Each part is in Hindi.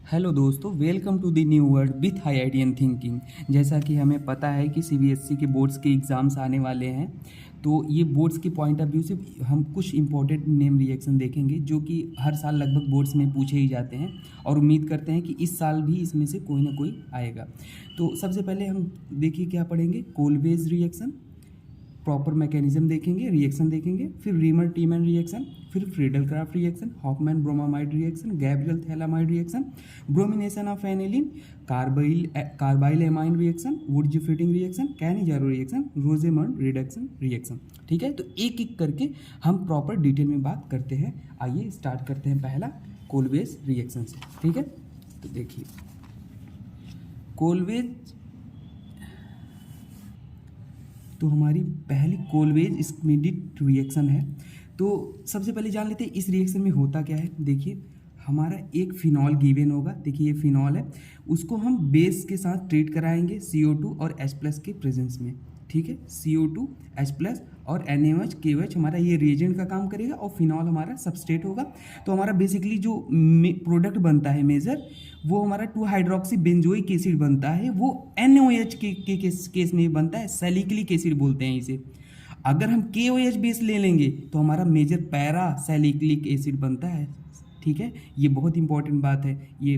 हेलो दोस्तों, welcome to the new world with high आइडियन थिंकिंग। जैसा कि हमें पता है कि सीबीएसई के बोर्ड्स के एग्ज़ाम्स आने वाले हैं, तो ये बोर्ड्स के पॉइंट ऑफ व्यू से हम कुछ इंपॉर्टेंट नेम रिएक्शन देखेंगे जो कि हर साल लगभग बोर्ड्स में पूछे ही जाते हैं और उम्मीद करते हैं कि इस साल भी इसमें से कोई ना कोई आएगा। तो सबसे पहले हम देखिए क्या पढ़ेंगे, कोलवेज रिएक्शन, प्रॉपर मैकेनिज्म देखेंगे, रिएक्शन देखेंगे, फिर रीमर टीमैन रिएक्शन, फिर Friedel Crafts reaction, Hofmann bromamide reaction, Gabriel phthalimide reaction, bromination of aniline, carbylamine reaction, Wurtz Fittig reaction, Cannizzaro reaction, Rosenmund reduction reaction. ठीक है, तो एक एक करके हम प्रॉपर डिटेल में बात करते हैं। आइए स्टार्ट करते हैं पहला कोलवेज रिएक्शन से। ठीक है, तो देखिए कोलवेज, तो हमारी पहली कोलवेज स्क्विडिट रिएक्शन है। तो सबसे पहले जान लेते हैं इस रिएक्शन में होता क्या है। देखिए हमारा एक फिनॉल गिवन होगा, देखिए ये फिनॉल है, उसको हम बेस के साथ ट्रीट कराएंगे CO2 और H+ के प्रेजेंस में। ठीक है, CO2 H+ और NaOH KOH हमारा ये रिएजेंट का काम करेगा और फिनॉल हमारा सबस्ट्रेट होगा। तो हमारा बेसिकली जो प्रोडक्ट बनता है मेजर, वो हमारा 2 हाइड्रोक्सी बेंजोइक एसिड बनता है, वो NaOH के केस में बनता है, सैलिसिलिक एसिड बोलते हैं इसे। अगर हम KOH बेस ले लेंगे तो हमारा मेजर पैरा सैलिसिलिक एसिड बनता है। ठीक है, ये बहुत इंपॉर्टेंट बात है। ये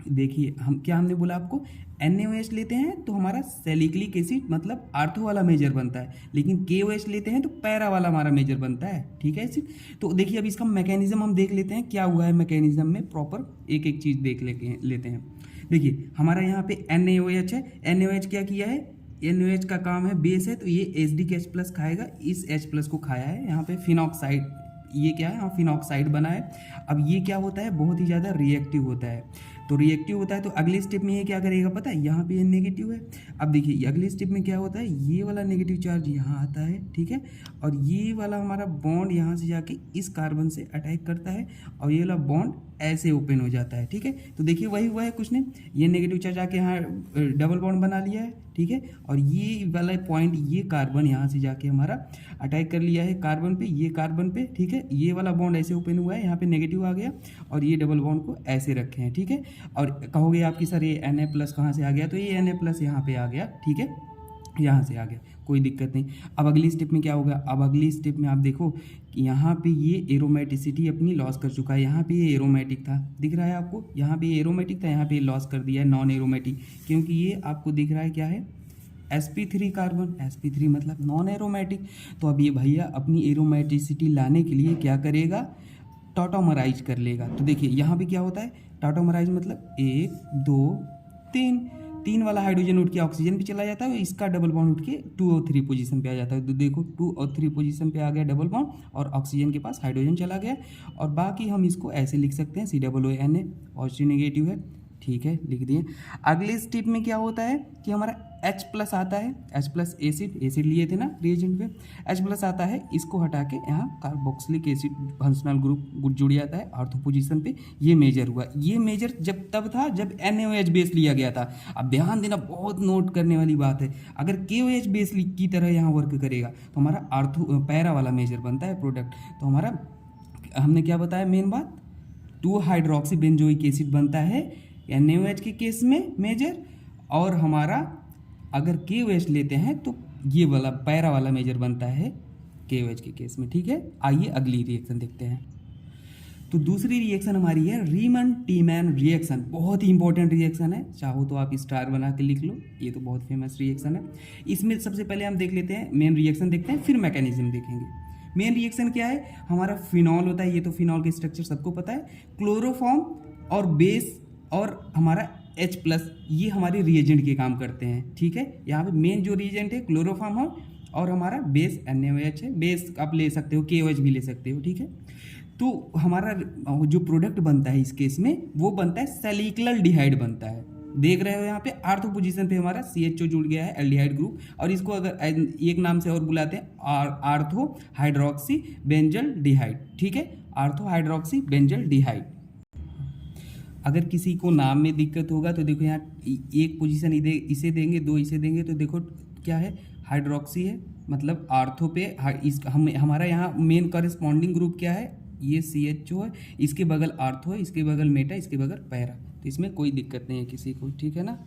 देखिए हमने बोला आपको, NaOH लेते हैं तो हमारा सैलिसिलिक एसिड मतलब आर्थो वाला मेजर बनता है, लेकिन KOH लेते हैं तो पैरा वाला हमारा मेजर बनता है। ठीक है एसिड। तो देखिए अब इसका मैकेनिज्म हम देख लेते हैं क्या हुआ है मैकेनिज्म में, प्रॉपर एक एक चीज़ देख लेते हैं। देखिए हमारा यहाँ पे NaOH है, NaOH क्या किया है, NaOH का काम है बेस है, तो ये H+ खाएगा, इस H+ को खाया है। यहाँ पे फिनॉक्साइड, ये क्या है, यहाँ फिनॉक्साइड बना है। अब ये क्या होता है, बहुत ही ज़्यादा रिएक्टिव होता है। तो रिएक्टिव होता है तो अगले स्टेप में ये क्या करेगा पता है, यहाँ पे ये नेगेटिव है। अब देखिए अगले स्टेप में क्या होता है, ये वाला नेगेटिव चार्ज यहाँ आता है। ठीक है, और ये वाला हमारा बॉन्ड यहाँ से जाके इस कार्बन से अटैक करता है और ये वाला बॉन्ड ऐसे ओपन हो जाता है। ठीक है, तो देखिए वही हुआ है कुछ नहीं, ये नेगेटिव चार्ज आके यहाँ डबल बॉन्ड बना लिया है। ठीक है, और ये वाला पॉइंट, ये कार्बन यहाँ से जाके हमारा अटैक कर लिया है कार्बन पे, ये कार्बन पे। ठीक है, ये वाला बॉन्ड ऐसे ओपन हुआ है, यहाँ पे नेगेटिव आ गया और ये डबल बॉन्ड को ऐसे रखे हैं। ठीक है, और कहोगे आपकी सर ये Na+ कहाँ से आ गया, तो ये Na+ यहाँ पे आ गया। ठीक है, यहाँ से आ गया, कोई दिक्कत नहीं। अब अगली स्टेप में क्या होगा, अब अगली स्टेप में आप देखो कि यहाँ पे ये एरोमेटिसिटी अपनी लॉस कर चुका है। यहाँ पे ये एरोमेटिक था, दिख रहा है आपको, यहाँ पे ये एरोमेटिक था, यहाँ पे लॉस कर दिया है नॉन एरोमेटिक, क्योंकि ये आपको दिख रहा है क्या है, sp3 कार्बन, sp3 मतलब नॉन एरोमेटिक। तो अब ये भैया अपनी एरोमेटिसिटी लाने के लिए क्या करेगा, टॉटोमराइज कर लेगा। तो देखिए यहाँ पे क्या होता है, टॉटोमराइज मतलब 1 2 3 वाला हाइड्रोजन उठ के ऑक्सीजन पे चला जाता है, इसका डबल बॉन्ड उठ के 2 और 3 पोजीशन पे आ जाता है। तो देखो 2 और 3 पोजीशन पे आ गया डबल बॉन्ड और ऑक्सीजन के पास हाइड्रोजन चला गया। और बाकी हम इसको ऐसे लिख सकते हैं, COONA पॉजिटिव नेगेटिव है। ठीक है, लिख दिए। अगले स्टेप में क्या होता है कि हमारा H+ आता है, H+ एसिड लिए थे ना रिएजेंट पे, H+ आता है, इसको हटा के यहाँ कार्बोक्सिलिक एसिड फंक्शनल ग्रुप जुड़ जाता है ऑर्थो पोजीशन पे। ये मेजर हुआ, ये मेजर जब तब था जब NaOH बेस लिया गया था। अब ध्यान देना, बहुत नोट करने वाली बात है, अगर KOH बेस की तरह यहाँ वर्क करेगा तो हमारा आर्थो पैरा वाला मेजर बनता है प्रोडक्ट। तो हमारा हमने क्या बताया मेन बात, 2 हाइड्रोक्सी बेंजोइक एसिड बनता है NaOH के केस में मेजर, और हमारा अगर KOH लेते हैं तो ये वाला पैरा वाला मेजर बनता है KOH के केस में। ठीक है, आइए अगली रिएक्शन देखते हैं। तो दूसरी रिएक्शन हमारी है रीमन टीमैन रिएक्शन, बहुत ही इंपॉर्टेंट रिएक्शन है, चाहो तो आप स्टार बना के लिख लो, ये तो बहुत फेमस रिएक्शन है। इसमें सबसे पहले हम देख लेते हैं मेन रिएक्शन देखते हैं, फिर मैकेनिज्म देखेंगे। मेन रिएक्शन क्या है, हमारा फिनॉल होता है, ये तो फिनॉल के स्ट्रक्चर सबको पता है, क्लोरोफॉर्म और बेस और हमारा H+, ये हमारे रिएजेंट के काम करते हैं। ठीक है, यहाँ पे मेन जो रिएजेंट है क्लोरोफॉर्म है और हमारा बेस NaOH है, बेस आप ले सकते हो, KOH भी ले सकते हो। ठीक है, तो हमारा जो प्रोडक्ट बनता है इस केस में वो बनता है सैलिसिल डिहाइड बनता है। देख रहे हो यहाँ पे आर्थो पोजीशन पे हमारा CHO जुड़ गया है, एल्डिहाइड ग्रुप, और इसको अगर एक नाम से और बुलाते हैं आर्थो हाइड्रोक्सी बेंजल डिहाइड। ठीक है, आर्थो हाइड्रोक्सी बेंजल डिहाइड। अगर किसी को नाम में दिक्कत होगा तो देखो यहाँ एक पोजीशन इसे देंगे, 2 इसे देंगे, तो देखो क्या है, हाइड्रोक्सी है, मतलब आर्थो पे हमारा यहाँ मेन कॉरेस्पॉन्डिंग ग्रुप क्या है, ये CHO है, इसके बगल आर्थो है, इसके बगल मेटा, इसके बगल पैरा, तो इसमें कोई दिक्कत नहीं है किसी को, ठीक है ना।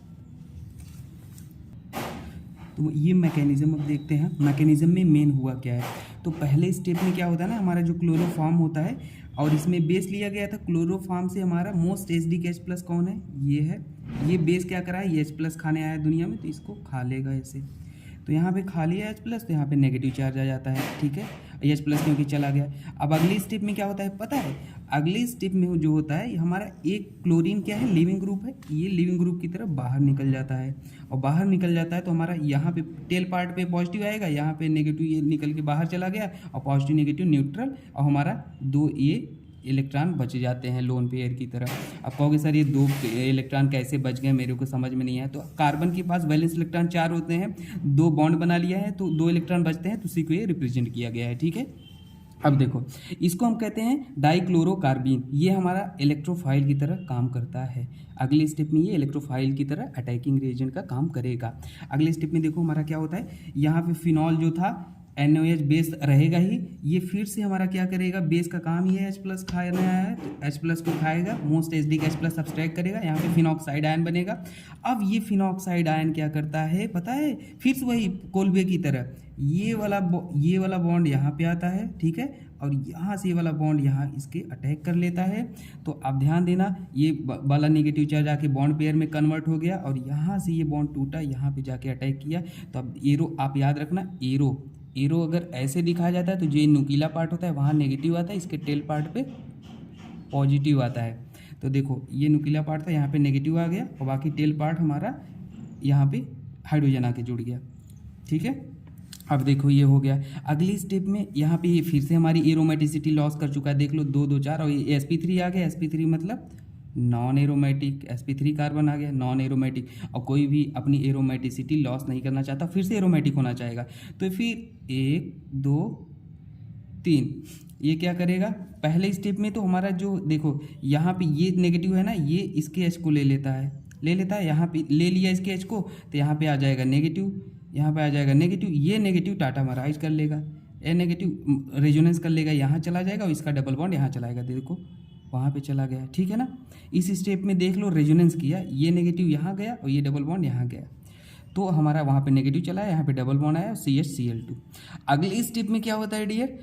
तो ये मैकेनिज्म अब देखते हैं, मैकेनिज्म में मेन हुआ क्या है। तो पहले स्टेप में क्या होता है ना, हमारा जो क्लोरोफॉर्म होता है और इसमें बेस लिया गया था, क्लोरोफॉर्म से हमारा मोस्ट एसिडिक H+ कौन है, ये है। ये बेस क्या करा है, ये H+ खाने आया दुनिया में, तो इसको खा लेगा ऐसे। तो यहाँ पे खा लिया H+, तो यहाँ पे नेगेटिव चार्ज आ जाता है, ठीक है, H+ क्योंकि चला गया। अब अगली स्टेप में क्या होता है पता है, अगली स्टेप में जो होता है हमारा एक क्लोरीन क्या है, लिविंग ग्रुप है, ये लिविंग ग्रुप की तरफ बाहर निकल जाता है, और बाहर निकल जाता है तो हमारा यहाँ पे टेल पार्ट पे पॉजिटिव आएगा, यहाँ पे नेगेटिव ये निकल के बाहर चला गया, और पॉजिटिव नेगेटिव न्यूट्रल, और हमारा 2 ये इलेक्ट्रॉन बच जाते हैं लोन पेयर की तरह। अब कहोगे सर ये 2 इलेक्ट्रॉन कैसे बच गए, मेरे को समझ में नहीं आया। तो कार्बन के पास वैलेंस इलेक्ट्रॉन 4 होते हैं, 2 बॉन्ड बना लिया है तो 2 इलेक्ट्रॉन बचते हैं, तो उसी को ये रिप्रेजेंट किया गया है, ठीक है। अब देखो इसको हम कहते हैं डाइक्लोरोकार्बीन, ये हमारा इलेक्ट्रोफाइल की तरह काम करता है। अगले स्टेप में ये इलेक्ट्रोफाइल की तरह अटैकिंग रिएजेंट का काम करेगा। अगले स्टेप में देखो हमारा क्या होता है, यहाँ पे फिनॉल जो था NOH बेस रहेगा ही, ये फिर से हमारा क्या करेगा, बेस का काम ही है H+ खाना है, तो H+ को खाएगा, मोस्ट एसिडिक H+ सब्सट्रैक्ट करेगा, यहाँ पे फिनॉक्साइड आयन बनेगा। अब ये फिनॉक्साइड आयन क्या करता है पता है, फिर से वही कोलबे की तरह ये वाला बॉन्ड यहाँ पे आता है, ठीक है, और यहाँ से ये वाला बॉन्ड यहाँ इसके अटैक कर लेता है। तो आप ध्यान देना, ये वाला नेगेटिव चार्ज आके बॉन्ड पेयर में कन्वर्ट हो गया, और यहाँ से ये बॉन्ड टूटा, यहाँ पे जाके अटैक किया। तो अब एरो आप याद रखना, एरो अगर ऐसे दिखाया जाता है तो जो नुकीला पार्ट होता है वहाँ नेगेटिव आता है, इसके टेल पार्ट पे पॉजिटिव आता है। तो देखो ये नुकीला पार्ट था, यहाँ पे नेगेटिव आ गया, और बाकी टेल पार्ट हमारा यहाँ पे हाइड्रोजन आके जुड़ गया, ठीक है। अब देखो ये हो गया। अगली स्टेप में यहाँ पे ये फिर से हमारी एरोमेटिसिटी लॉस कर चुका है, देख लो 2 2 4, और ये sp3 आ गया, sp3 मतलब नॉन एरोमेटिक, sp3 कार्बन आ गया नॉन एरोमेटिक, और कोई भी अपनी एरोमेटिसिटी लॉस नहीं करना चाहता, फिर से एरोमेटिक होना चाहेगा। तो फिर 1 2 3 ये क्या करेगा, पहले स्टेप में तो हमारा जो देखो यहाँ पे ये नेगेटिव है ना, ये इसके H को ले लेता है, यहाँ पे ले लिया इसके H को, तो यहाँ पे आ जाएगा नेगेटिव, यहाँ पे आ जाएगा नेगेटिव, ये नेगेटिव टाटा मराइज कर लेगा, ए नेगेटिव रेजोनेंस कर लेगा, यहाँ चला जाएगा, और इसका डबल बॉन्ड यहाँ चला जाएगा, देखो वहाँ पे चला गया, ठीक है ना। इस स्टेप में देख लो रेजोनेंस किया, ये नेगेटिव यहाँ गया और ये डबल बॉन्ड यहाँ गया, तो हमारा वहाँ पे नेगेटिव चला है, यहाँ पे डबल बॉन्ड आया, CH Cl2। अगले स्टेप में क्या होता है डियर,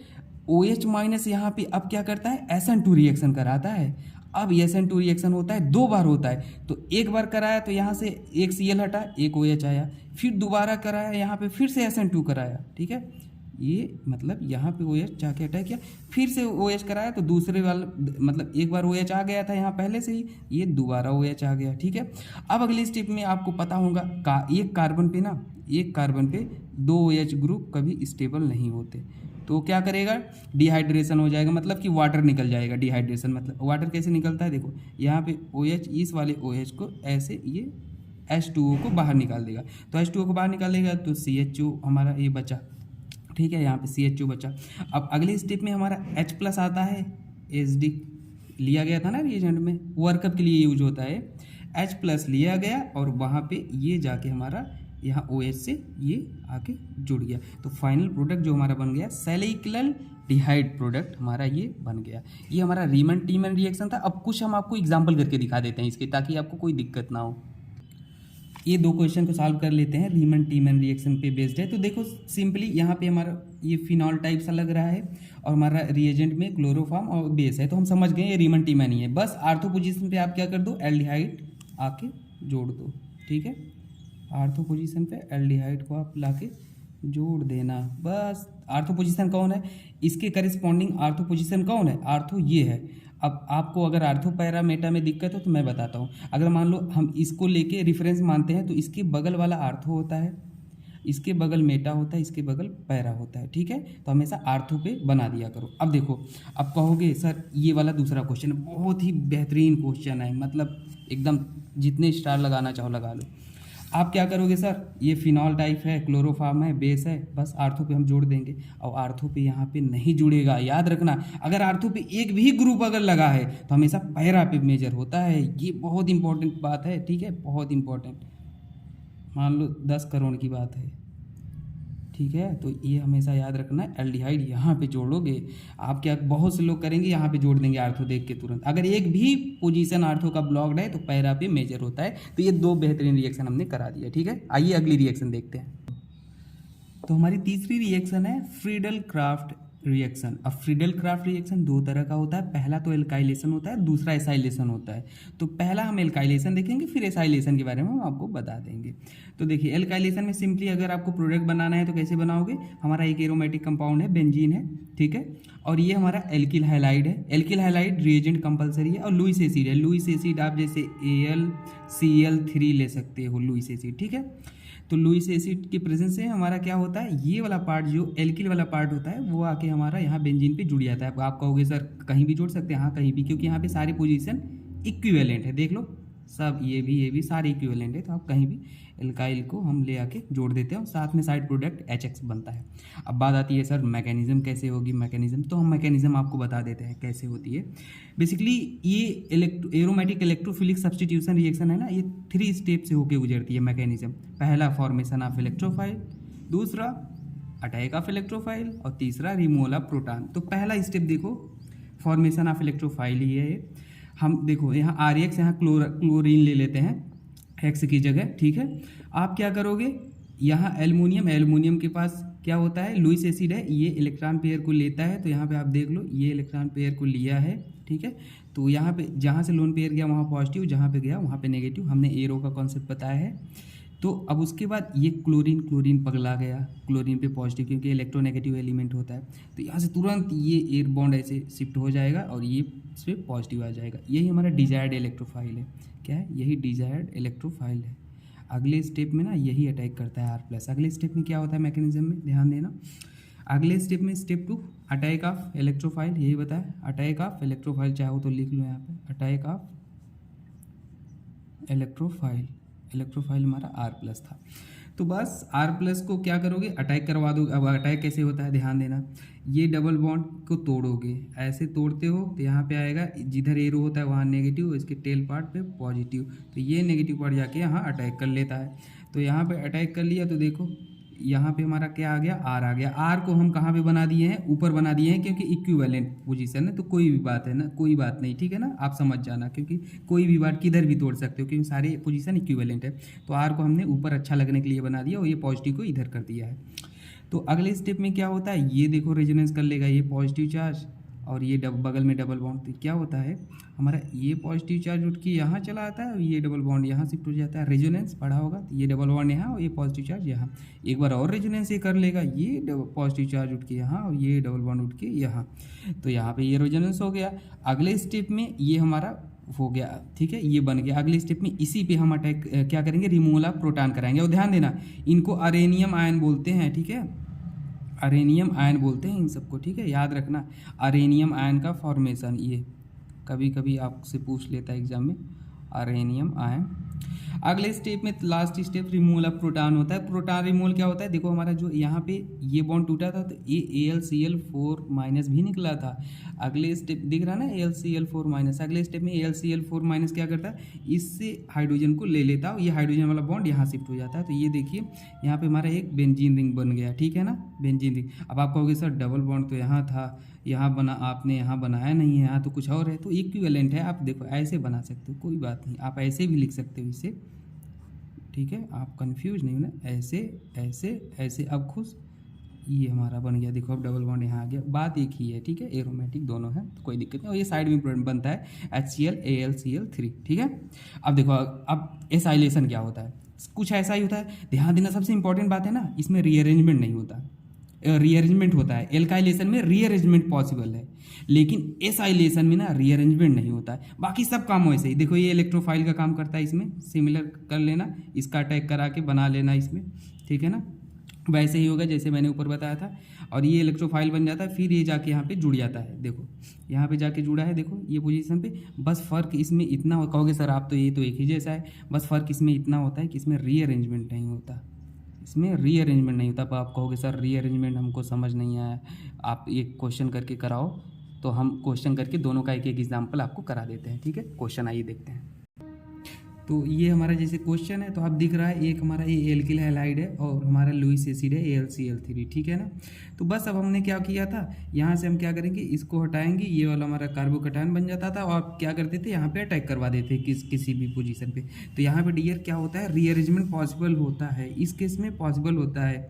OH- यहाँ पे अब क्या करता है, SN2 रिएक्शन कराता है। अब SN2 रिएक्शन होता है 2 बार होता है, तो एक बार कराया तो यहाँ से एक Cl हटा, एक OH आया, फिर दोबारा कराया, यहाँ पे फिर से SN2 कराया, ठीक है। ये मतलब यहाँ पे OH जाके अटैक किया, फिर से OH कराया, तो दूसरे वाला मतलब एक बार OH आ गया था यहाँ पहले से ही, ये दोबारा OH आ गया, ठीक है। अब अगले स्टेप में आपको पता होगा एक कार्बन पे 2 OH ग्रुप कभी स्टेबल नहीं होते, तो क्या करेगा, डिहाइड्रेशन हो जाएगा, मतलब कि वाटर निकल जाएगा। डिहाइड्रेशन मतलब वाटर कैसे निकलता है, देखो यहाँ पे OH इस वाले OH को ऐसे ये H2O को बाहर निकाल देगा, तो H2O को बाहर निकाल देगा तो CHO हमारा ये बचा, ठीक है, यहाँ पे CHO बचा। अब अगले स्टेप में हमारा H+ आता है, एसिडिक लिया गया था ना रिएजेंट में, वर्कअप के लिए यूज होता है, H+ लिया गया, और वहाँ पे ये जाके हमारा यहाँ OH से ये आके जुड़ गया, तो फाइनल प्रोडक्ट जो हमारा बन गया सैलिसिलडिहाइड प्रोडक्ट हमारा ये बन गया। ये हमारा रीमन टीमन रिएक्शन था। अब कुछ हम आपको एग्जाम्पल करके दिखा देते हैं इसके, ताकि आपको कोई दिक्कत ना हो। ये 2 क्वेश्चन को सॉल्व कर लेते हैं, रीमन टीमन रिएक्शन पे बेस्ड है। तो देखो सिंपली यहाँ पे हमारा ये फिनॉल टाइप सा लग रहा है, और हमारा रिएजेंट में क्लोरोफॉर्म और बेस है, तो हम समझ गए ये रीमन टीमन ही है। बस आर्थो पोजीशन पे आप क्या कर दो, एल्डिहाइड आके जोड़ दो, ठीक है, आर्थो पोजीशन पे एल्डिहाइड को आप लाके जोड़ देना, बस। आर्थो पोजीशन कौन है, इसके करिस्पॉन्डिंग आर्थो पोजीशन कौन है, आर्थो ये है। अब आपको अगर आर्थो पैरा मेटा में दिक्कत हो तो मैं बताता हूँ। अगर मान लो हम इसको लेके रेफरेंस मानते हैं, तो इसके बगल वाला आर्थो होता है, इसके बगल मेटा होता है, इसके बगल पैरा होता है, ठीक है। तो हमेशा आर्थो पे बना दिया करो। अब देखो, अब कहोगे सर ये वाला दूसरा क्वेश्चन बहुत ही बेहतरीन क्वेश्चन है, मतलब एकदम जितने स्टार लगाना चाहो लगा लो। आप क्या करोगे सर, ये फिनॉल टाइप है, क्लोरोफॉर्म है, बेस है, बस आर्थो पे हम जोड़ देंगे, और आर्थो पे यहाँ पे नहीं जुड़ेगा। याद रखना, अगर आर्थो पे एक भी ग्रुप अगर लगा है तो हमेशा पैरा पे मेजर होता है। ये बहुत इंपॉर्टेंट बात है, ठीक है, बहुत इंपॉर्टेंट। मान लो 10 करोड़ की बात है, ठीक है। तो ये हमेशा याद रखना है, एल्डिहाइड यहाँ पे जोड़ोगे आप, क्या बहुत से लोग करेंगे यहाँ पे जोड़ देंगे आर्थो देख के तुरंत। अगर एक भी पोजीशन आर्थो का ब्लॉक्ड है तो पैरा पे मेजर होता है। तो ये दो बेहतरीन रिएक्शन हमने करा दिया, ठीक है। आइए अगली रिएक्शन देखते हैं। तो हमारी तीसरी रिएक्शन है फ्रीडल क्राफ्ट रिएक्शन। अब फ्रीडल क्राफ्ट रिएक्शन दो तरह का होता है, पहला तो एल्काइलेशन होता है, दूसरा एसाइलेशन होता है। तो पहला हम एल्काइलेशन देखेंगे, फिर एसाइलेशन के बारे में हम आपको बता देंगे। तो देखिए एल्काइलेशन में सिंपली अगर आपको प्रोडक्ट बनाना है तो कैसे बनाओगे, हमारा एक एरोमेटिक कंपाउंड है, बेंजीन है, ठीक है, और ये हमारा एल्किल हैलाइड है। एल्किल हैलाइड रिएजेंट कंपलसरी है, और लुईस एसिड है। लुईस एसिड आप जैसे AlCl3 ले सकते हो, लुईस एसिड, ठीक है। तो लुईस एसिड की प्रेजेंस से हमारा क्या होता है, ये वाला पार्ट जो एल्किल वाला पार्ट होता है वो आके हमारा यहाँ बेंजीन पे जुड़ जाता है। आप कहोगे सर कहीं भी जोड़ सकते हैं, हाँ कहीं भी, क्योंकि यहाँ पे सारी पोजीशन इक्विवेलेंट है, देख लो सब, ये भी सारे इक्विवेलेंट है। तो आप कहीं भी एल्काइल को हम ले आके जोड़ देते हैं और साथ में साइड प्रोडक्ट HX बनता है। अब बात आती है सर मैकेनिज्म कैसे होगी, मैकेनिज्म तो हम मैकेनिज्म आपको बता देते हैं कैसे होती है। बेसिकली ये एरोमेटिक इलेक्ट्रोफिलिक सब्स्टिट्यूशन रिएक्शन है ना, ये 3 स्टेप से होके गुजरती है मैकेनिज्म। पहला फॉर्मेशन ऑफ इलेक्ट्रोफाइल, दूसरा अटैक ऑफ इलेक्ट्रोफाइल, और तीसरा रिमूवल ऑफ प्रोटॉन। तो पहला स्टेप देखो फॉर्मेशन ऑफ इलेक्ट्रोफाइल ही है। हम देखो यहाँ RX, यहाँ क्लोरीन ले लेते हैं X की जगह, ठीक है। आप क्या करोगे, यहाँ एल्युमिनियम के पास क्या होता है, लुईस एसिड है, ये इलेक्ट्रॉन पेयर को लेता है। तो यहाँ पे आप देख लो ये इलेक्ट्रॉन पेयर को लिया है, ठीक है। तो यहाँ पे जहाँ से लोन पेयर गया वहाँ पॉजिटिव, जहाँ पे गया वहाँ पे नेगेटिव, हमने एरो का कॉन्सेप्ट बताया है। तो अब उसके बाद ये क्लोरीन पगला गया, क्लोरीन पे पॉजिटिव, क्योंकि इलेक्ट्रोनेगेटिव एलिमेंट होता है। तो यहाँ से तुरंत ये एयर बॉन्ड ऐसे शिफ्ट हो जाएगा और ये इस पर पॉजिटिव आ जाएगा। यही हमारा डिजायर्ड इलेक्ट्रोफाइल है, क्या है, यही डिजायर्ड इलेक्ट्रोफाइल है। अगले स्टेप में ना यही अटैक करता है R+। अगले स्टेप में क्या होता है मैकेनिज्म में, ध्यान देना। अगले स्टेप में स्टेप 2 अटैक ऑफ इलेक्ट्रोफाइल, यही बताया, अटैक ऑफ इलेक्ट्रोफाइल, चाहो तो लिख लो यहाँ पे, अटैक ऑफ इलेक्ट्रोफाइल। इलेक्ट्रोफाइल हमारा R+ था। तो बस R+ को क्या करोगे, अटैक करवा दो। अब अटैक कैसे होता है ध्यान देना, ये डबल बॉन्ड को तोड़ोगे, ऐसे तोड़ते हो तो यहाँ पे आएगा, जिधर एरो होता है वहाँ नेगेटिव, इसके टेल पार्ट पे पॉजिटिव। तो ये नेगेटिव पार्ट जाके यहाँ अटैक कर लेता है। तो यहाँ पे अटैक कर लिया तो देखो यहाँ पे हमारा क्या आ गया, R आ गया। R को हम कहाँ पे बना दिए हैं, ऊपर बना दिए हैं, क्योंकि इक्विवेलेंट पोजीशन है। तो कोई भी बात है ना, कोई बात नहीं, ठीक है ना, आप समझ जाना, क्योंकि कोई भी बात किधर भी तोड़ सकते हो, क्योंकि सारे पोजीशन इक्विवेलेंट है। तो R को हमने ऊपर अच्छा लगने के लिए बना दिया और ये पॉजिटिव को इधर कर दिया है। तो अगले स्टेप में क्या होता है, ये देखो रेजोनेंस कर लेगा, ये पॉजिटिव चार्ज और ये बगल में डबल बॉन्ड। तो क्या होता है हमारा, ये पॉजिटिव चार्ज उठ के यहाँ चला आता है और ये डबल बॉन्ड यहाँ शिफ्ट हो जाता है। रेजोनेंस पढ़ा होगा, तो ये डबल बॉन्ड यहाँ और ये पॉजिटिव चार्ज यहाँ। एक बार और रेजोनेंस ये कर लेगा, ये पॉजिटिव चार्ज उठ के यहाँ और ये डबल बॉन्ड उठ के यहाँ। तो यहाँ पे ये रेजोनेंस हो गया। अगले स्टेप में ये हमारा हो गया, ठीक है, ये बन गया। अगले स्टेप में इसी पे हम अटैक क्या करेंगे, रिमूवल ऑफ प्रोटॉन कराएंगे। और ध्यान देना इनको अरेनियम आयन बोलते हैं, ठीक है, अरेनियम आयन बोलते हैं इन सबको, ठीक है, याद रखना। अरेनियम आयन का फॉर्मेशन ये कभी कभी आपसे पूछ लेता है एग्जाम में, अरेनियम आयन। अगले स्टेप में last step removal of proton होता है। प्रोटॉन रिमूवल क्या होता है, देखो हमारा जो यहाँ पे ये बॉन्ड टूटा था तो ये AlCl4- भी निकला था। अगले स्टेप दिख रहा है ना, AlCl4-। अगले स्टेप में AlCl4- क्या करता है, इससे हाइड्रोजन को ले लेता है, ये हाइड्रोजन वाला बॉन्ड यहाँ शिफ्ट हो जाता है। तो ये देखिए यहाँ पे हमारा एक बेंजीन रिंग बन गया, ठीक है ना, बेंजीन रिंग। अब आप कहोगे सर डबल बॉन्ड तो यहाँ था, यहाँ बना, आपने यहाँ बनाया नहीं है, यहाँ तो कुछ और है। तो इक्विवेलेंट है, आप देखो ऐसे बना सकते हो, कोई बात नहीं, आप ऐसे भी लिख सकते हो इसे, ठीक है, आप कंफ्यूज नहीं होना, ऐसे ऐसे ऐसे। अब खुश ये हमारा बन गया, देखो अब डबल बॉन्ड यहाँ आ गया। बात एक ही है, ठीक है, एरोमेटिक दोनों है, तो कोई दिक्कत नहीं। और ये साइड में बनता है HCl AlCl3, ठीक है। अब देखो अब एसाइलेशन क्या होता है, कुछ ऐसा ही होता है, ध्यान देना। सबसे इंपॉर्टेंट बात है ना, इसमें रीअरेंजमेंट नहीं होता, रीअरेंजमेंट होता है। एल्काइलेशन में रीअरेंजमेंट पॉसिबल है, लेकिन एसाइलेशन में ना रीअरेंजमेंट नहीं होता है। बाकी सब काम वैसे ही, देखो ये इलेक्ट्रोफाइल का काम करता है, इसमें सिमिलर कर लेना, इसका अटैक करा के बना लेना इसमें, ठीक है ना, वैसे ही होगा जैसे मैंने ऊपर बताया था। और ये इलेक्ट्रोफाइल बन जाता है, फिर ये जाके यहाँ पे जुड़ जाता है, देखो यहाँ पे जाके जुड़ा है, देखो ये पोजीशन पे। बस फ़र्क इसमें इतना हो, कहोगे सर आप तो ये तो एक ही जैसा है, बस फ़र्क इसमें इतना होता है कि इसमें रीअरेंजमेंट नहीं होता, इसमें रीअरेंजमेंट नहीं होता। अब आप कहोगे सर रीअरेंजमेंट हमको समझ नहीं आया, आप एक क्वेश्चन करके कराओ, तो हम क्वेश्चन करके दोनों का एक एक एग्जाम्पल आपको करा देते हैं, ठीक है। क्वेश्चन आइए देखते हैं। तो ये हमारा जैसे क्वेश्चन है तो अब दिख रहा है एक हमारा ये एल्किल हैलाइड है और हमारा लुईस एसिड है AlCl3, ठीक है ना। तो बस अब हमने क्या किया था, यहाँ से हम क्या करेंगे, इसको हटाएंगे, ये वाला हमारा कार्बोकैटायन बन जाता था और क्या करते थे यहाँ पे अटैक करवा देते किसी भी पोजीशन पे। तो यहाँ पे डियर क्या होता है, रीअरेंजमेंट पॉसिबल होता है, इस केस में पॉसिबल होता है,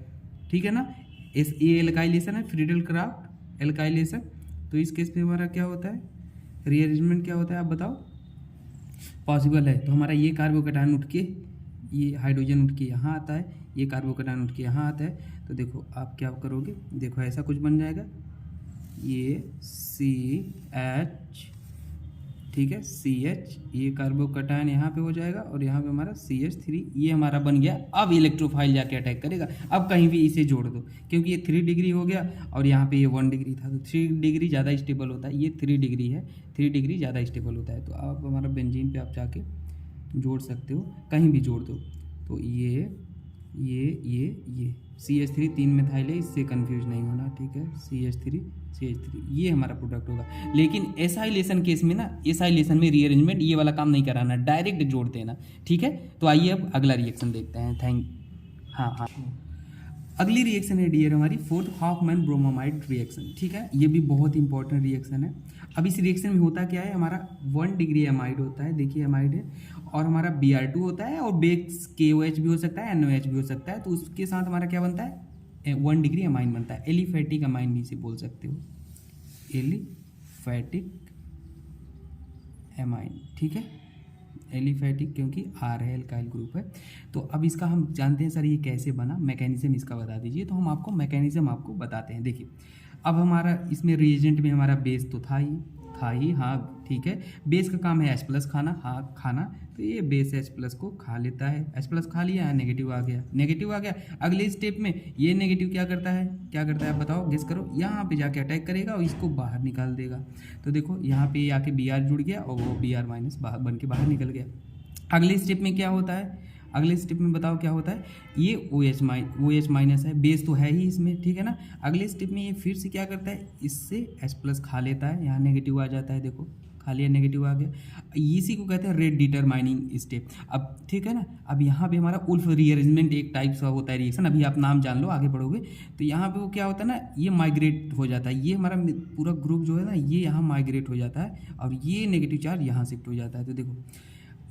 ठीक है ना। ये एल्काइलेशन है, फ्रीडल क्राफ्ट एल्काइलेशन। तो इस केस में हमारा क्या होता है, रीअरेंजमेंट क्या होता है, आप बताओ, पॉसिबल है। तो हमारा ये कार्बोकैटायन उठ के, ये हाइड्रोजन उठ के यहाँ आता है, ये कार्बोकैटायन उठ के यहाँ आता है। तो देखो आप क्या करोगे, देखो ऐसा कुछ बन जाएगा, ये CH, ठीक है, CH, ये कार्बोकैटायन यहाँ पे हो जाएगा और यहाँ पे हमारा CH3, ये हमारा बन गया। अब इलेक्ट्रोफाइल जाके अटैक करेगा। अब कहीं भी इसे जोड़ दो, क्योंकि ये 3 डिग्री हो गया और यहाँ पे ये 1 डिग्री था, तो 3 डिग्री ज़्यादा स्टेबल होता है, ये 3 डिग्री है, 3 डिग्री ज़्यादा स्टेबल होता है। तो आप हमारा बेंजीन पे आप जाके जोड़ सकते हो, कहीं भी जोड़ दो। तो ये CH3 3 मिथाइल है, इससे कंफ्यूज नहीं होना, ठीक है, CH3 ये हमारा प्रोडक्ट होगा। लेकिन एसाइलेशन केस में ना, एसाइलेशन में रीअरेंजमेंट ये वाला काम नहीं कराना, डायरेक्ट जोड़ देना, ठीक है। तो आइए अब अगला रिएक्शन देखते हैं। हाँ, अगली रिएक्शन है डियर हमारी फोर्थ हॉफमैन ब्रोमोमाइड रिएक्शन, ठीक है। ये भी बहुत इंपॉर्टेंट रिएक्शन है। अब इस रिएक्शन में होता क्या है, हमारा 1 डिग्री एमाइड होता है, देखिए एमाइड है, और हमारा Br2 होता है और बेस KOH भी हो सकता है, NOH भी हो सकता है। तो उसके साथ हमारा क्या बनता है, 1 डिग्री अमाइन बनता है, एलिफेटिक अमाइन भी इसे बोल सकते हो, एलिफेटिक एमाइन, ठीक है, एलिफेटिक, क्योंकि R है, एल्काइल ग्रुप है। तो अब इसका हम जानते हैं सर ये कैसे बना, मैकेनिज्म इसका बता दीजिए। तो हम आपको मैकेनिज्म आपको बताते हैं। देखिए अब हमारा इसमें रिएजेंट में हमारा बेस तो था ही, हाँ ठीक है, बेस का काम है H+ खाना, हाँ खाना। तो ये बेस H+ को खा लेता है, H+ खा लिया, नेगेटिव आ गया। अगले स्टेप में ये नेगेटिव क्या करता है आप बताओ, गेस करो, यहाँ पे जाके अटैक करेगा और इसको बाहर निकाल देगा। तो देखो यहाँ पे आके Br जुड़ गया और वो Br- बन के बाहर निकल गया। अगले स्टेप में क्या होता है, अगले स्टेप में बताओ क्या होता है, ये OH- है, बेस तो है ही इसमें, ठीक है ना। अगले स्टेप में ये फिर से क्या करता है, इससे H+ खा लेता है, यहाँ नेगेटिव आ जाता है, देखो खा लिया, नेगेटिव आ गया। इसी को कहते हैं रेट डिटरमाइनिंग स्टेप। अब ठीक है ना, अब यहाँ पे हमारा उल्फ रीअरेंजमेंट एक टाइप का होता है रिएक्शन, अभी आप नाम जान लो, आगे बढ़ोगे तो यहाँ पे वो क्या होता है ना, ये माइग्रेट हो जाता है, ये हमारा पूरा ग्रुप जो है ना, ये यहाँ माइग्रेट हो जाता है और ये नेगेटिव चार्ज यहाँ शिफ्ट हो जाता है। तो देखो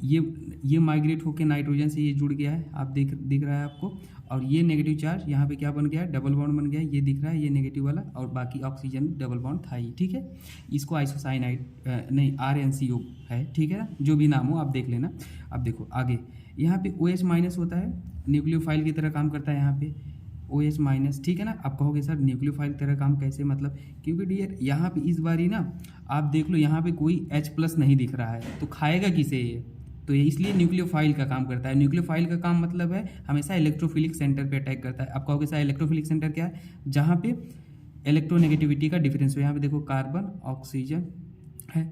ये माइग्रेट होकर नाइट्रोजन से ये जुड़ गया है, आप दिख रहा है आपको, और ये नेगेटिव चार्ज यहाँ पे क्या बन गया है, डबल बॉन्ड बन गया है, ये दिख रहा है, ये नेगेटिव वाला, और बाकी ऑक्सीजन डबल बॉन्ड था ही, ठीक है। इसको आइसोसाइनाइड नहीं RnCO है, ठीक है ना, जो भी नाम हो आप देख लेना। अब देखो आगे यहाँ पे OH- होता है, न्यूक्लियोफाइल की तरह काम करता है यहाँ पे OH-, ठीक है ना। आप कहोगे सर न्यूक्लियोफाइल की तरह काम कैसे, मतलब क्योंकि डियर यहाँ पे इस बारी ना आप देख लो, यहाँ पे कोई H+ नहीं दिख रहा है, तो खाएगा किसे ये, तो ये इसलिए न्यूक्लियोफाइल का काम करता है। न्यूक्लियोफाइल का काम मतलब है हमेशा इलेक्ट्रोफिलिक सेंटर पे अटैक करता है। आप कहोगे सर इलेक्ट्रोफिलिक सेंटर क्या है, जहाँ पे इलेक्ट्रोनेगेटिविटी का डिफरेंस हो, यहाँ पे देखो कार्बन ऑक्सीजन है,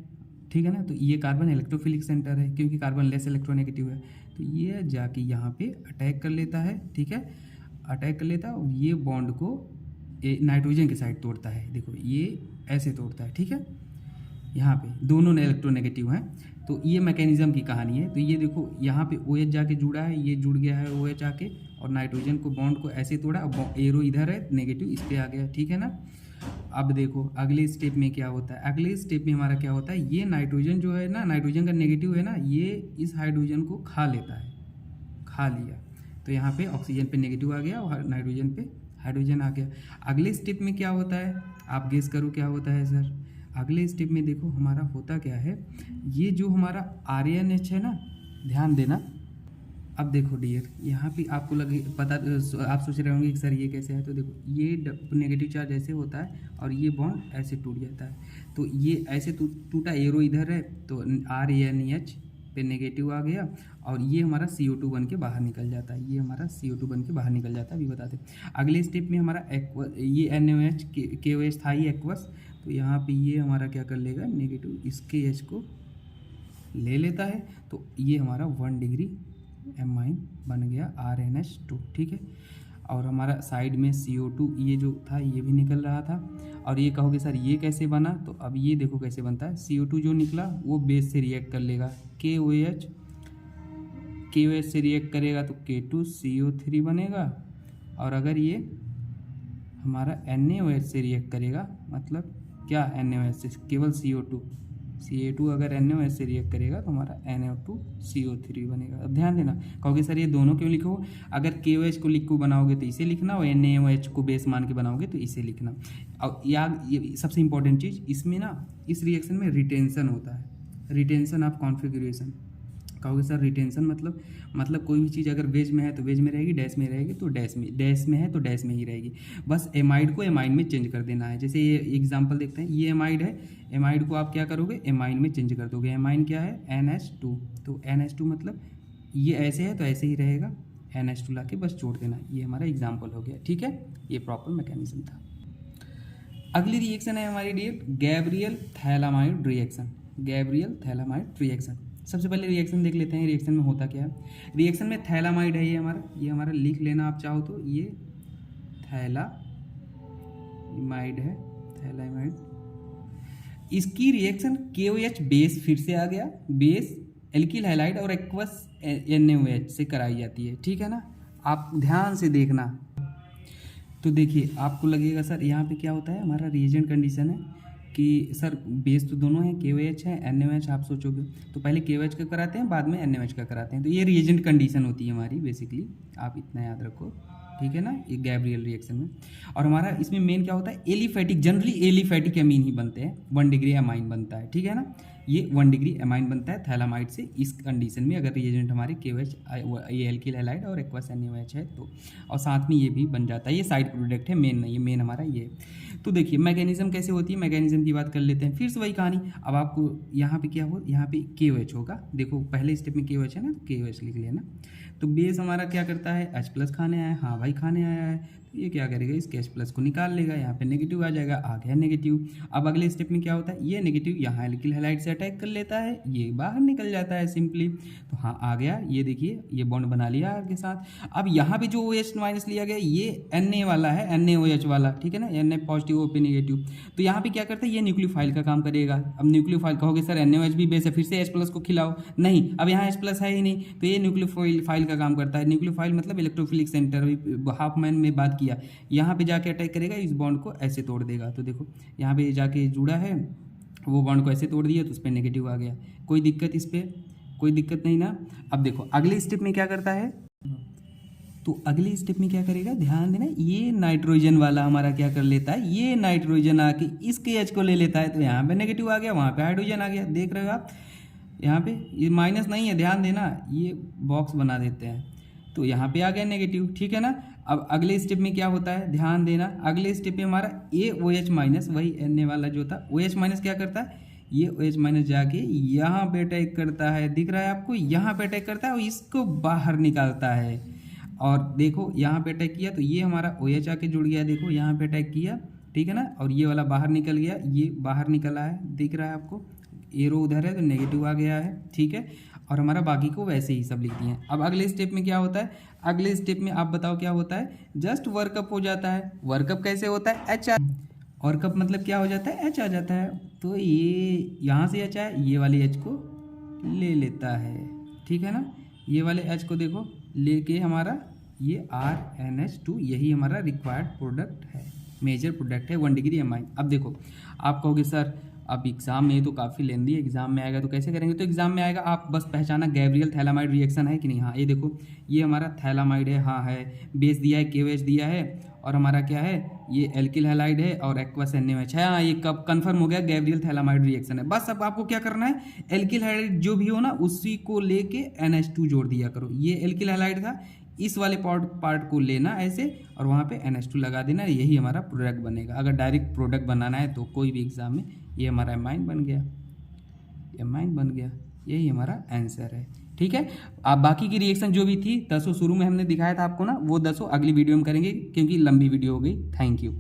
ठीक है ना। तो ये कार्बन इलेक्ट्रोफिलिक सेंटर है, क्योंकि कार्बन लेस इलेक्ट्रोनेगेटिव है, तो ये जाके यहाँ पे अटैक कर लेता है, ठीक है, अटैक कर लेता है और ये बॉन्ड को नाइट्रोजन की साइड तोड़ता है। देखो ये ऐसे तोड़ता है, ठीक है, यहाँ पे दोनों इलेक्ट्रोनेगेटिव हैं। तो ये मैकेनिज्म की कहानी है। तो ये देखो यहाँ पे OH जाके जुड़ा है, ये जुड़ गया है OH आके, और नाइट्रोजन को बॉन्ड को ऐसे तोड़ा, अब एरो इधर है, नेगेटिव इस पे आ गया, ठीक है ना। अब देखो अगले स्टेप में क्या होता है, अगले स्टेप में हमारा क्या होता है, ये नाइट्रोजन जो है ना, नाइट्रोजन का नेगेटिव है ना, ये इस हाइड्रोजन को खा लेता है, खा लिया, तो यहाँ पे ऑक्सीजन पे नेगेटिव आ गया और नाइट्रोजन पे हाइड्रोजन आ गया। अगले स्टेप में क्या होता है, आप गेस करो क्या होता है सर। अगले स्टेप में देखो हमारा होता क्या है, ये जो हमारा RnH है ना, ध्यान देना। अब देखो डियर यहाँ पे आपको लगे पता, आप सोच रहे होंगे कि सर ये कैसे है, तो देखो ये नेगेटिव चार्ज ऐसे होता है और ये बॉन्ड ऐसे टूट जाता है। तो ये ऐसे टूटा, एरो इधर है, तो RnH पे नेगेटिव आ गया और ये हमारा CO2 बन के बाहर निकल जाता है, ये हमारा CO2 बन के बाहर निकल जाता है, अभी बताते हैं। अगले स्टेप में हमारा ये NOH KOH था ही एक्वस, तो यहाँ पे ये हमारा क्या कर लेगा, नेगेटिव इसके H को ले लेता है, तो ये हमारा 1 डिग्री एमाइन बन गया RnH2, ठीक है। और हमारा साइड में CO2 ये जो था ये भी निकल रहा था। और ये कहोगे सर ये कैसे बना, तो अब ये देखो कैसे बनता है, CO2 जो निकला वो बेस से रिएक्ट कर लेगा, KOH KOH से रिएक्ट करेगा तो K2CO3 बनेगा, और अगर ये हमारा NaOH से रिएक्ट करेगा, मतलब क्या NaOH से, केवल CO2 Ca2 अगर NaOH से रिएक्ट करेगा तो हमारा NO2CO3 बनेगा। अब ध्यान देना, कहोगे सर ये दोनों क्यों लिखो, अगर KOH को लिक्विड बनाओगे तो इसे लिखना, और NaOH को बेस मान के बनाओगे तो इसे लिखना। और ये सबसे इंपॉर्टेंट चीज़ इसमें ना, इस रिएक्शन में रिटेंशन होता है, रिटेंशन ऑफ कॉन्फिगरेशन। कहोगे सर रिटेंशन मतलब कोई भी चीज़ अगर वेज में है तो वेज में रहेगी, डैश में रहेगी तो डैश में है तो डैश में ही रहेगी। बस एमाइड को एमाइन में चेंज कर देना है। जैसे ये एग्जांपल देखते हैं, ये एमाइड है, एमाइड को आप क्या करोगे, एमाइन में चेंज कर दोगे। एमाइन क्या है, NH2, तो NH2 मतलब ये ऐसे है तो ऐसे ही रहेगा, NH2 ला के बस जोड़ देना। ये हमारा एग्जाम्पल हो गया, ठीक है, ये प्रॉपर मैकेनिज्म था। अगली रिएक्शन है हमारी dear Gabriel phthalimide reaction. Gabriel phthalimide reaction, सबसे पहले रिएक्शन देख लेते हैं, रिएक्शन में होता क्या है। रिएक्शन में थैलामाइड है, ये हमारा लिख लेना आप चाहो तो, ये थैलामाइड है, थैलामाइड। इसकी रिएक्शन KOH बेस फिर से आ गया, बेस एल्किल हैलाइड और एक्वस NaOH से कराई जाती है, ठीक है ना। आप ध्यान से देखना तो देखिए आपको लगेगा सर यहाँ पे क्या होता है, हमारा रिएजेंट कंडीशन है कि सर बेस तो दोनों है, KOH है, NaOH। आप सोचोगे तो पहले KOH का कराते हैं, बाद में NaOH का कराते हैं, तो ये रिएजेंट कंडीशन होती है हमारी बेसिकली, आप इतना याद रखो, ठीक है ना, ये गैब्रियल रिएक्शन में। और हमारा इसमें मेन क्या होता है, एलिफैटिक, जनरली एलिफैटिक एमीन ही बनते हैं, 1 डिग्री एमाइन बनता है, ठीक है ना, ये 1 डिग्री एमाइन बनता है थैलामाइड से। इस कंडीशन में अगर रिएजेंट हमारे KOH, ये एल्किल हैलाइड और एक्वस NaOH है तो, और साथ में ये भी बन जाता है, ये साइड प्रोडक्ट है, मेन नहीं है, मेन हमारा ये है। तो देखिए मैकेनिज्म कैसे होती है, मैकेनिज्म की बात कर लेते हैं, फिर से वही कहानी। अब आपको यहाँ पे क्या हो, यहाँ पे KOH होगा, देखो पहले स्टेप में KOH है ना, तो KOH लिख लेना। तो बेस हमारा क्या करता है, H+ खाने आया है, हाँ भाई खाने आया है, तो ये क्या करेगा, इसके H+ को निकाल लेगा, यहाँ पे नेगेटिव आ जाएगा, आ गया नेगेटिव। अब अगले स्टेप में क्या होता है, ये नेगेटिव यहाँ एल्किल हैलाइड से अटैक कर लेता है, ये बाहर निकल जाता है सिंपली, तो हाँ आ गया, ये देखिए ये बॉन्ड बना लिया आर के साथ। अब यहाँ पे जो OH- लिया गया ये Na वाला है, NaOH वाला, ठीक है ना, Na पॉजिटिव OP नेगेटिव, तो यहाँ पे क्या करता है, ये न्यूक्लियोफाइल का काम करेगा। अब न्यूक्लियोफाइल कहोगे सर NaOH भी बेस है, फिर से H+ को खिलाओ, नहीं अब यहाँ H+ है ही नहीं, तो ये न्यूक्लियोफाइल का काम करता है। न्यूक्लियोफाइल मतलब इलेक्ट्रोफिलिक सेंटर, हाफमैन में बात किया, यहाँ पे जाके अटैक करेगा, इस बॉन्ड को ऐसे तोड़ देगा। तो देखो यहाँ पे जाके जुड़ा है, वो बॉन्ड को ऐसे तोड़ दिया तो उस पर नेगेटिव आ गया, कोई दिक्कत इस पर, कोई दिक्कत नहीं ना। अब देखो अगले स्टेप में क्या करता है, तो अगले स्टेप में क्या करेगा, ध्यान देना, ये नाइट्रोजन वाला हमारा क्या कर लेता है, ये नाइट्रोजन आके इसके H को ले लेता है, तो यहाँ पे नेगेटिव आ गया, वहाँ पे हाइड्रोजन आ गया, देख रहे हो आप, यहाँ पे ये माइनस नहीं है, ध्यान देना, ये बॉक्स बना देते हैं, तो यहाँ पे आ गया नेगेटिव, ठीक है ना। अब अगले स्टेप में क्या होता है, ध्यान देना, अगले स्टेप में हमारा AOH-, वही Na वाला जो था, OH- क्या करता है, ये OH- जाके यहाँ पे अटैक करता है, दिख रहा है आपको, यहाँ पे अटैक करता है और इसको बाहर निकालता है। और देखो यहाँ पे अटैक किया तो ये हमारा OH आके जुड़ गया, देखो यहाँ पे अटैक किया, ठीक है ना, और ये वाला बाहर निकल गया, ये बाहर निकला है, दिख रहा है आपको, एरो उधर है तो नेगेटिव आ गया है, ठीक है। और हमारा बाकी को वैसे ही सब लिख दिए हैं। अब अगले स्टेप में क्या होता है, अगले स्टेप में आप बताओ क्या होता है, जस्ट वर्कअप हो जाता है। वर्कअप कैसे होता है, H वर्कअप मतलब क्या हो जाता है, H आ जाता है, तो ये यहाँ से H आए, ये वाले H को ले लेता है, ठीक है ना, ये वाले H को देखो लेके हमारा ये RNH2, यही हमारा रिक्वायर्ड प्रोडक्ट है, मेजर प्रोडक्ट है 1 डिग्री एमाइन। अब देखो आप कहोगे सर अब एग्जाम में तो काफ़ी लेंदी है, एग्जाम में आएगा तो कैसे करेंगे, तो एग्जाम में आएगा, आप बस पहचाना गैब्रियल थैलामाइड रिएक्शन है कि नहीं, हाँ ये देखो ये हमारा थैलामाइड है, हाँ है, बेस दिया है KOH दिया है, और हमारा क्या है, ये एल्किल हैलाइड है और एक्वस NaOH है, हाँ ये कब कन्फर्म हो गया, गैब्रियल थैलामाइड रिएक्शन है। बस अब आपको क्या करना है, एल्किल हैलाइड जो भी हो ना उसी को लेके NH2 जोड़ दिया करो, ये एल्किल हैलाइड था, इस वाले पार्ट को लेना ऐसे और वहाँ पे NH2 लगा देना, यही हमारा प्रोडक्ट बनेगा। अगर डायरेक्ट प्रोडक्ट बनाना है तो कोई भी एग्जाम में, ये हमारा एमाइन बन गया, एमाइन बन गया, यही हमारा आंसर है, ठीक है। आप बाकी की रिएक्शन जो भी थी 10 शुरू में हमने दिखाया था आपको ना, वो 10 अगली वीडियो में करेंगे क्योंकि लंबी वीडियो हो गई। Thank you.